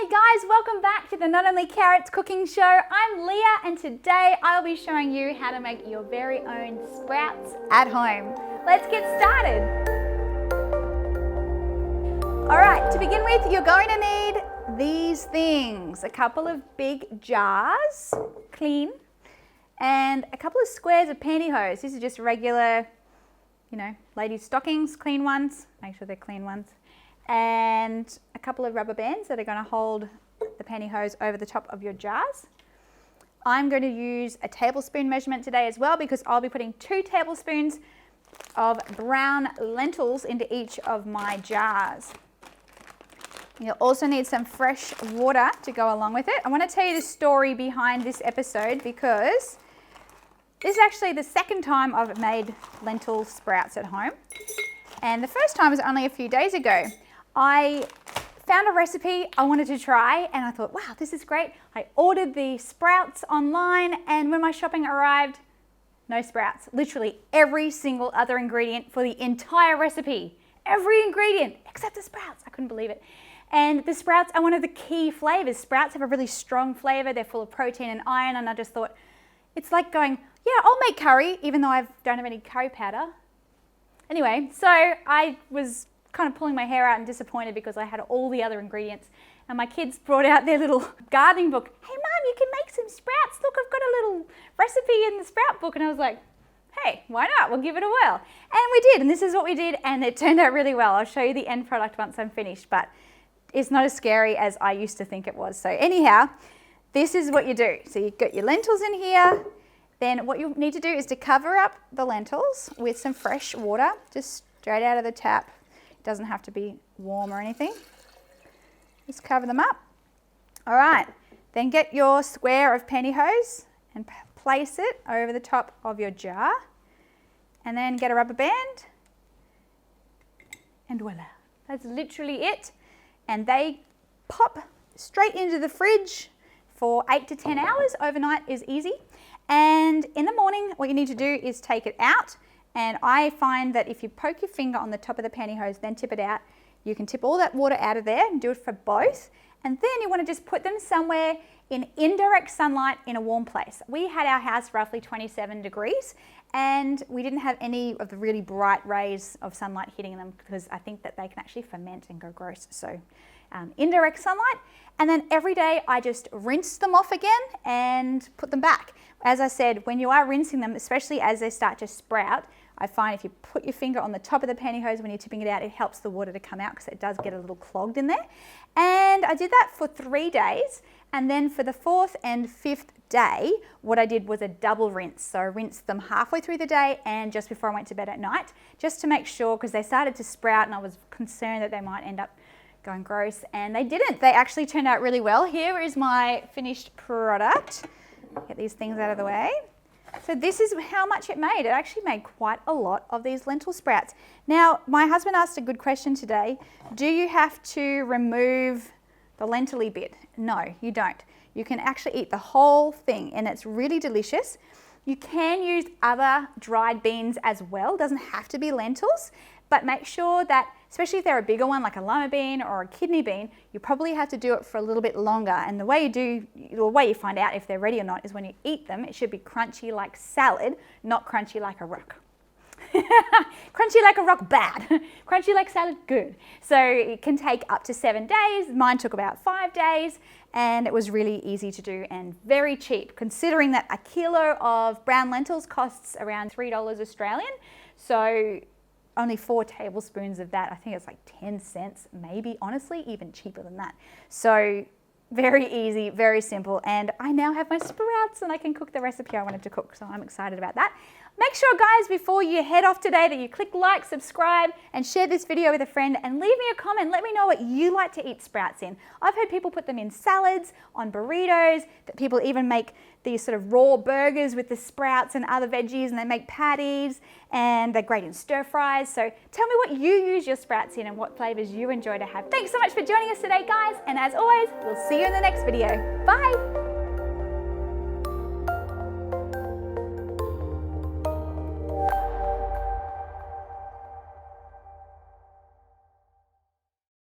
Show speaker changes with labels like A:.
A: Hey guys, welcome back to the Not Only Carrots cooking show. I'm Leah and today I'll be showing you how to make your very own sprouts at home. Let's get started. Alright, to begin with, you're going to need these things. A couple of big jars, clean, and a couple of squares of pantyhose. This is just regular, ladies' stockings, clean ones. Make sure they're clean ones. And a couple of rubber bands that are going to hold the pantyhose over the top of your jars. I'm going to use a tablespoon measurement today as well because I'll be putting 2 tablespoons of brown lentils into each of my jars. You'll also need some fresh water to go along with it. I want to tell you the story behind this episode because this is actually the second time I've made lentil sprouts at home. And the first time was only a few days ago. I found a recipe I wanted to try and I thought, wow, this is great. I ordered the sprouts online and when my shopping arrived, no sprouts. Literally every single other ingredient for the entire recipe. Every ingredient except the sprouts. I couldn't believe it. And the sprouts are one of the key flavors. Sprouts have a really strong flavor. They're full of protein and iron and I just thought, it's like going, yeah, I'll make curry even though I don't have any curry powder. Anyway, so I was kind of pulling my hair out and disappointed because I had all the other ingredients and my kids brought out their little gardening book. Hey Mum, you can make some sprouts. Look, I've got a little recipe in the sprout book. And I was like, hey, why not? We'll give it a whirl. And we did, and this is what we did and it turned out really well. I'll show you the end product once I'm finished, but it's not as scary as I used to think it was. So anyhow, this is what you do. So you've got your lentils in here. Then what you need to do is to cover up the lentils with some fresh water, just straight out of the tap. It doesn't have to be warm or anything. Just cover them up. All right, then get your square of pantyhose and place it over the top of your jar. And then get a rubber band. And voila, that's literally it. And they pop straight into the fridge for 8 to 10 hours. Overnight is easy. And in the morning, what you need to do is take it out. And I find that if you poke your finger on the top of the pantyhose, then tip it out, you can tip all that water out of there and do it for both. And then you want to just put them somewhere in indirect sunlight in a warm place. We had our house roughly 27 degrees and we didn't have any of the really bright rays of sunlight hitting them because I think that they can actually ferment and go gross. So indirect sunlight. And then every day I just rinse them off again and put them back. As I said, when you are rinsing them, especially as they start to sprout, I find if you put your finger on the top of the pantyhose when you're tipping it out, it helps the water to come out because it does get a little clogged in there. And I did that for 3 days. And then for the 4th and 5th day, what I did was a double rinse. So I rinsed them halfway through the day and just before I went to bed at night, just to make sure because they started to sprout and I was concerned that they might end up going gross, and they didn't. They actually turned out really well. Here is my finished product. Get these things out of the way. So this is how much it made. It actually made quite a lot of these lentil sprouts. Now, my husband asked a good question today. Do you have to remove the lentil-y bit? No, you don't. You can actually eat the whole thing, and it's really delicious. You can use other dried beans as well. It doesn't have to be lentils, but make sure that, especially if they're a bigger one like a lima bean or a kidney bean, you probably have to do it for a little bit longer. And the way you find out if they're ready or not is when you eat them, it should be crunchy like salad, not crunchy like a rock. Crunchy like a rock, bad. Crunchy like salad, good. So it can take up to 7 days. Mine took about 5 days and it was really easy to do and very cheap considering that a kilo of brown lentils costs around $3 Australian. So only 4 tablespoons of that, I think it's like 10 cents, maybe, honestly, even cheaper than that. So very easy, very simple, and I now have my sprouts and I can cook the recipe I wanted to cook, so I'm excited about that. Make sure, guys, before you head off today that you click like, subscribe, and share this video with a friend, and leave me a comment. Let me know what you like to eat sprouts in. I've heard people put them in salads, on burritos, that people even make these sort of raw burgers with the sprouts and other veggies, and they make patties, and they're great in stir fries. So tell me what you use your sprouts in and what flavors you enjoy to have. Thanks so much for joining us today, guys, and as always, we'll see you in the next video. Bye.